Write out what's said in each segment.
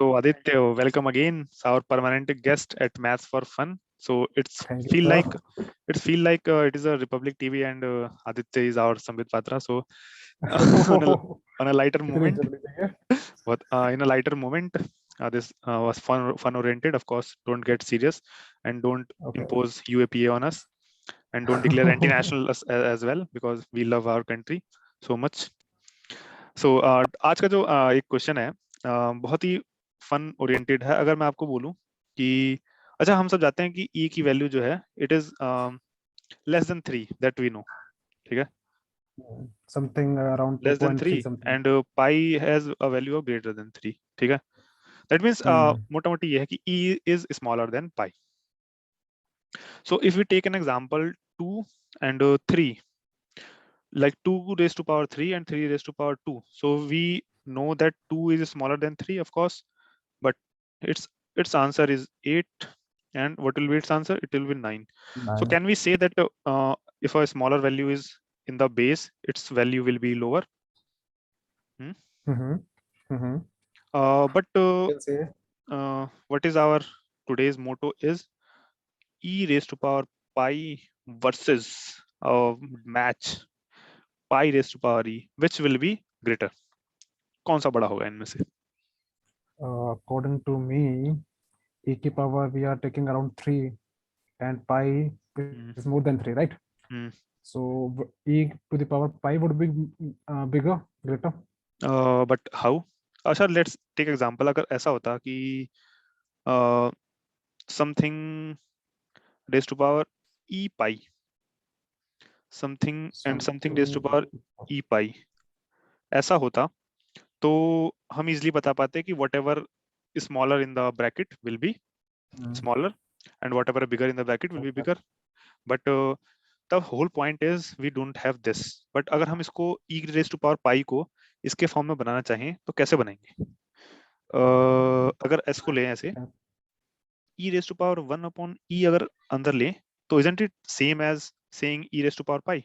So Aditya, welcome again, our permanent guest at Maths for Fun. So Thank you, feel sir. like it is a Republic TV and Aditya is our Sambit Patra. So on a lighter इतनी moment, जल्दी चाहिए? in a lighter moment, this was fun oriented. Of course, don't get serious and don't Okay. impose UAPA on us, and don't declare anti-national as well because we love our country so much. So आज का जो एक question है बहुत ही fun oriented है। अगर मैं आपको बोलूं कि अच्छा, हम सब जानते हैं कि e की वैल्यू जो है it is less than 3, that we know, ठीक है, Something around less than 3 2.3 something. And pi has a value of greater than 3, ठीक है। दैट मींस मोटा मोटी ये है कि e is smaller than pi. So if we take an example 2 and 3, like 2 raised to power 3 and 3 raised to power 2, so we know that 2 is smaller than 3, of course, but its answer is 8. And what will be its answer? It will be 9. So can we say that if a smaller value is in the base, its value will be lower? But Can say. what is our today's motto is e raised to power pi versus match pi raised to power e, which will be greater? कौन सा बड़ा होगा इनमें से? According to me, e की power we are taking around 3 and pi is more than 3, right? So e to the power pi would be bigger, greater. But how? अच्छा, let's take example. अगर ऐसा होता कि something raised to power e pi, something and something raised to power e pi, ऐसा होता तो हम easily बता पाते कि whatever is smaller in the bracket will be smaller and whatever bigger in the bracket will be bigger. But the whole point is we don't have this. But अगर हम इसको e raised to power pi को इसके form में बनाना चाहें तो कैसे बनाएंगे? अगर s को लें ऐसे e raised to power 1 upon e अगर अंदर लें तो isn't it same as saying e raised to power pi?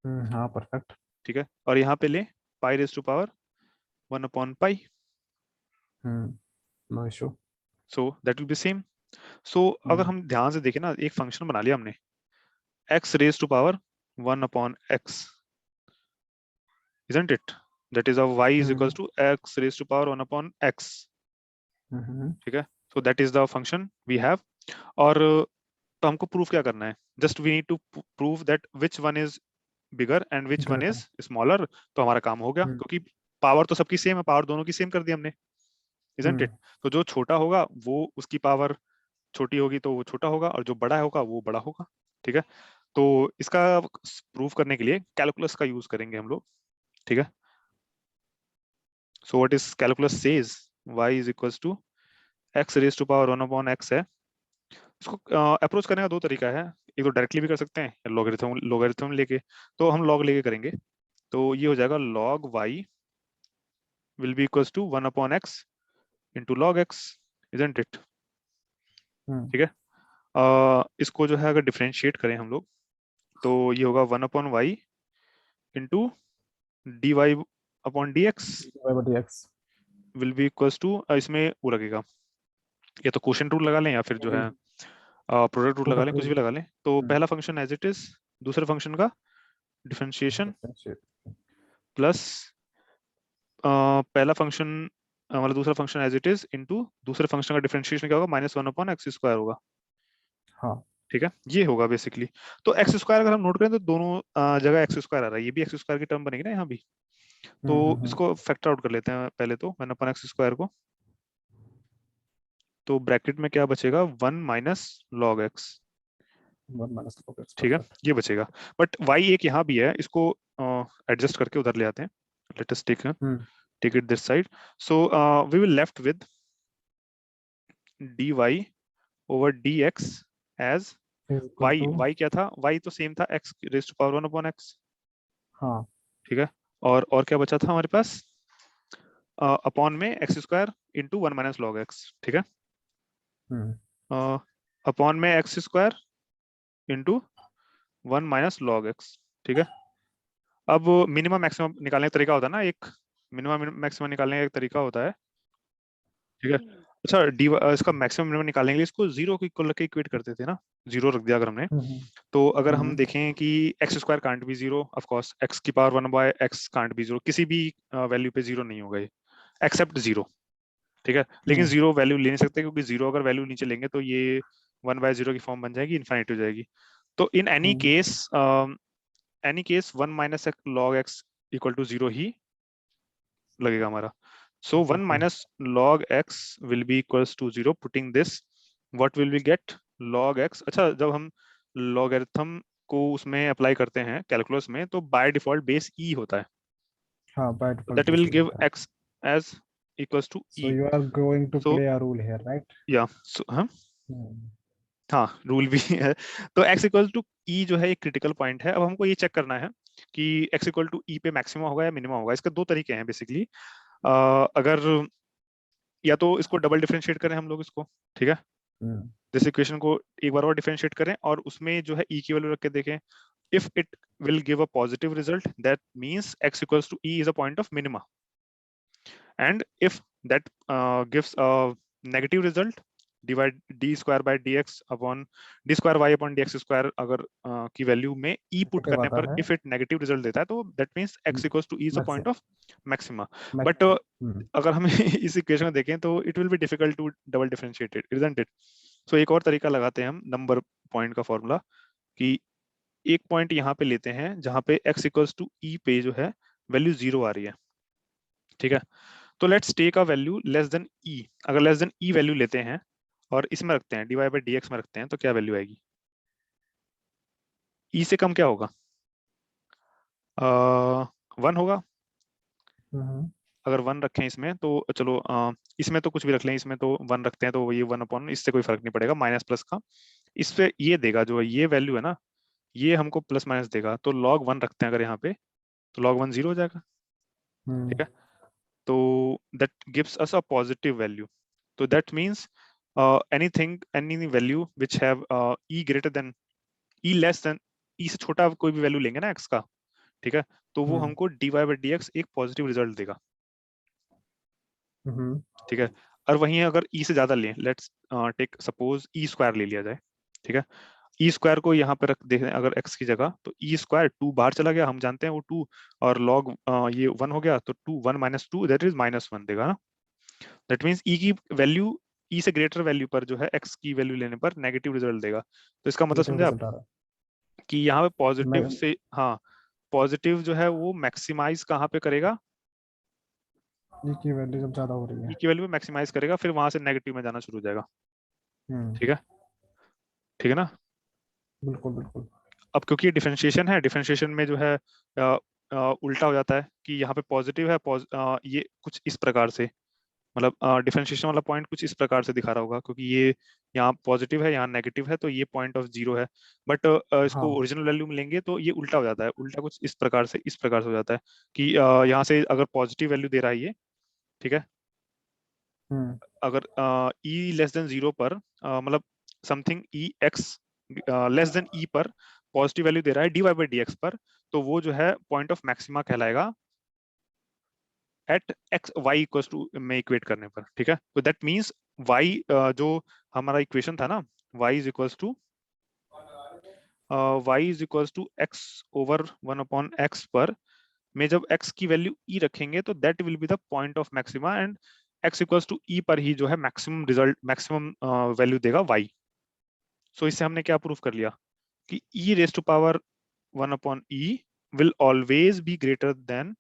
हाँ, perfect. ठीक है, और यहाँ पे लें pi raised to power 1 upon pi. No issue. So that will be same. So अगर हम ध्यान से देखें ना, एक फंक्शन बना लिया हमने x raised to power 1 upon x, isn't it? That is of y is equals to x raised to power 1 upon x. ठीक है, so that is the function we have. और तो हमको प्रूफ क्या करना है? Just we need to prove that which one is bigger and which one is smaller. तो हमारा काम हो गया, क्योंकि पावर तो सबकी सेम है, पावर दोनों की सेम कर दी हमने, isn't it? तो जो छोटा होगा वो उसकी पावर छोटी होगी तो वो छोटा होगा, और जो बड़ा होगा वो बड़ा होगा, ठीक है। तो इसका प्रूफ करने के लिए कैलकुलस का यूज करेंगे हम लोग, ठीक है। So what is calculus says y is equals to x raised to power 1 upon x है। इसको अप्रोच करने का दो तरीका है, एक तो डायरेक्टली भी कर सकते हैं या लॉगरिथम लेके। तो हम लॉग लेके करेंगे, तो ये हो जाएगा log y will be equals to 1 upon x into log x, isn't it? ठीक है। इसको जो है अगर डिफरेंशिएट करें हम लोग तो ये होगा 1 upon y into dy upon dx will be equals to, इसमें वो लगेगा, या तो क्वोशिएंट रूल लगा लें या फिर जो है प्रोडक्ट रूल लगा लें, कुछ भी लगा लें। तो पहला फंक्शन एज इट इज, दूसरे फंक्शन का डिफरेंशिएशन प्लस पहला फंक्शन मतलब दूसरा function as it is into दूसरे फंक्शन का डिफरेंशिएशन क्या होगा, -1 upon x स्क्वायर होगा। हाँ, ठीक है, ये होगा बेसिकली। तो x स्क्वायर अगर हम नोट करें तो दोनों जगह x स्क्वायर आ रहा है, ये भी x स्क्वायर की टर्म बनेगी ना यहाँ भी। तो इसको फैक्टर आउट कर लेते हैं पहले तो 1 upon x स्क्वायर को। तो ब्रैकेट में क्या बचेगा, 1 माइनस लॉग एक्स, ठीक है, ये बचेगा। बट y एक यहाँ भी है, इसको एडजस्ट करके उधर ले आते हैं। Let us take it this side. So we will left with dy over dx as y क्या था, y तो सेम था x raised to power 1 upon x। हाँ, ठीक है, और क्या बचा था हमारे पास, अपॉन में x square into 1 minus log x, ठीक है, अपॉन में x square into 1 minus log x, ठीक है। अब मिनिमम मैक्सिमम निकालने का तरीका होता है ना, एक मिनिमम मैक्सिमम निकालने का एक तरीका होता है ठीक है। अच्छा इसका मैक्सिमम मिनिमम निकालने के लिए इसको जीरो को इक्वल रख के इक्वेट करते थे ना, जीरो रख दिया अगर हमने, तो अगर हम देखें कि x square can't be zero, of course x की power 1/x can't be zero, किसी भी वैल्यू पे जीरो नहीं होगा ये एक्सेप्ट जीरो, ठीक है। लेकिन जीरो वैल्यू ले नहीं सकते, क्योंकि जीरो अगर वैल्यू नीचे लेंगे तो ये 1/0 की फॉर्म बन जाएगी, इनफाइनाइट हो जाएगी। तो in any case 1 - log x equal to zero ही लगेगा हमारा। So 1 - log x will be equals to 0. Putting this, what will we get? Log x. अच्छा, जब हम logarithm को उसमें अप्लाई करते हैं कैलकुलस में, तो बाय डिफॉल्ट बेस e होता है। हाँ, by default That will base give होता है. x as equals to So e. you are going to So play a role here, right? yeah. So हाँ, रूल भी है। तो x इक्वल टू ई जो है एक क्रिटिकल पॉइंट है। अब हमको ये चेक करना है कि x इक्वल टू ई पे मैक्सिमम होगा या मिनिमम होगा। इसके दो तरीके हैं बेसिकली। अगर या तो इसको डबल डिफरेंशिएट करें हम लोग इसको, ठीक है, दिस इक्वेशन को एक बार और डिफरेंशिएट करें और उसमें जो है e की वैल्यू रख के देखें। If it will give a positive result, that means x equals to e is a point of minima, and if that gives a negative result, divide d square by dx upon d square y upon dx square अगर की value में e put करने पर if it negative result देता है, तो that means x equals to e is a point of maxima. But अगर हम इस इक्वेशन में देखें तो it will be difficult to double differentiate it, isn't it? So एक और तरीका लगाते हैं हम नंबर पॉइंट का फॉर्मूला, कि एक पॉइंट यहाँ पे लेते हैं जहां पे x इक्वल्स टू e पे जो है वैल्यू जीरो आ रही है, ठीक है। तो let's take a value less than e। अगर लेस देन e वैल्यू लेते हैं और इसमें रखते हैं dy बाई dx में रखते हैं, तो क्या वैल्यू आएगी? e से कम क्या होगा? 1 होगा। अगर 1 रखें इसमें तो चलो इसमें तो कुछ भी रख लें, इसमें तो 1 रखते हैं तो ये 1 अपॉन, इससे कोई फर्क नहीं पड़ेगा, माइनस प्लस का इस पे ये देगा, जो ये वैल्यू है ना ये हमको प्लस माइनस देगा। तो log 1 रखते हैं अगर यहाँ पे, तो log 1 जीरो हो जाएगा, ठीक है। तो that gives us a positive value. तो that means anything, any value which have e greater than, e less than, e से छोटा कोई भी वैल्यू लेंगे ना x का, ठीक है, तो वो हमको dy बाई dx एक पॉजिटिव रिजल्ट देगा, ठीक है। और वहीं अगर e से ज्यादा लें, let's take suppose e square ले लिया जाए, ठीक है। ई स्क्वायर को यहाँ पे रख देखें अगर x की जगह, तो ई स्क्वायर 2 बाहर चला गया, हम जानते हैं वो 2, और log ये 1 हो गया, तो 2 1 - 2 दैट इज -1 देगा ना। दैट मीन्स ई की वैल्यू ई से ग्रेटर वैल्यू पर जो है x की वैल्यू लेने पर नेगेटिव रिजल्ट देगा। तो इसका मतलब समझे आप कि यहाँ पे पॉजिटिव से, हाँ, पॉजिटिव जो है वो मैक्सिमाइज कहाँ पे करेगा? ई की वैल्यू जब ज्यादा हो रही है, ई की वैल्यू मैक्सिमाइज करेगा, फिर वहां से नेगेटिव में जाना शुरू हो जाएगा, ठीक है, ठीक है ना। बिल्कुल बिल्कुल। अब क्योंकि ये डिफरेंशिएशन है, डिफरेंशिएशन में जो है उल्टा हो जाता है कि यहाँ पे पॉजिटिव है, ये कुछ इस प्रकार से, मतलब डिफरेंशिएशन वाला पॉइंट कुछ इस प्रकार से दिखा रहा होगा, क्योंकि ये यहाँ पॉजिटिव है यहाँ नेगेटिव है, तो ये पॉइंट ऑफ जीरो है। बट इसको ओरिजिनल वैल्यू में लेंगे तो ये उल्टा हो जाता है, उल्टा कुछ इस प्रकार से हो जाता है कि यहाँ से अगर पॉजिटिव वैल्यू दे रहा है ये, ठीक है, अगर e लेस देन जीरो पर मतलब something e x less than e पर पॉजिटिव वैल्यू दे रहा है dy बाई dx पर, तो वो जो है पॉइंट ऑफ मैक्सिमा कहलाएगा at x y equals to में इक्वेट करने पर, ठीक है। तो दैट मींस y जो हमारा इक्वेशन था ना, y is equals to x over 1 upon x पर में जब x की वैल्यू e रखेंगे तो that will be the point of maxima, and x equals to e पर ही जो है मैक्सिमम रिजल्ट, मैक्सिमम वैल्यू देगा y। सो इससे हमने क्या प्रूफ कर लिया कि e raise to power 1 upon e will always be greater than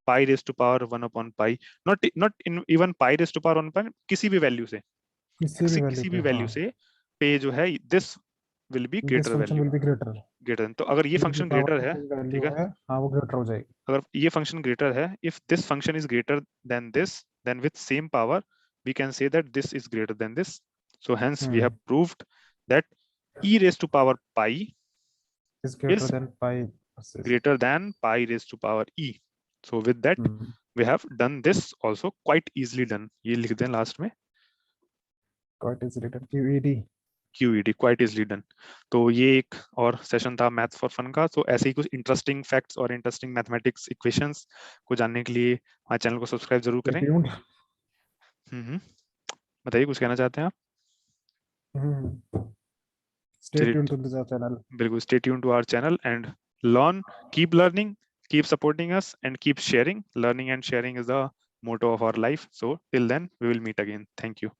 pi raised to power 1 upon pi, not in even pi raised to power 1 upon किसी भी value से, किसी भी वैल्यू से पे जो है this will be greater value, greater. तो अगर ये फंक्शन ग्रेटर है, ठीक है, हाँ वो ग्रेटर हो जाएगी। अगर ये फंक्शन ग्रेटर है, if this function is greater than this, then with same power we can say that this is greater than this. So hence we have proved that e raised to power pi is greater than pi raised to power e. So with that we have done this also quite easily done. ये लिख दें last में, quite easily done, QED quite easily done. तो ये एक और session था maths for fun का। तो ऐसे ही कुछ इंटरेस्टिंग फैक्ट्स और इंटरेस्टिंग मैथमेटिक्स इक्वेशंस को जानने के लिए हमारे चैनल को सब्सक्राइब जरूर करें। बताइए कुछ कहना चाहते हैं आप? Stay चलिए, tuned to the channel. बिल्कुल, stay tuned to our channel and learn, keep learning, keep supporting us and keep sharing. Learning and sharing is the motto of our life. So till then we will meet again. Thank you.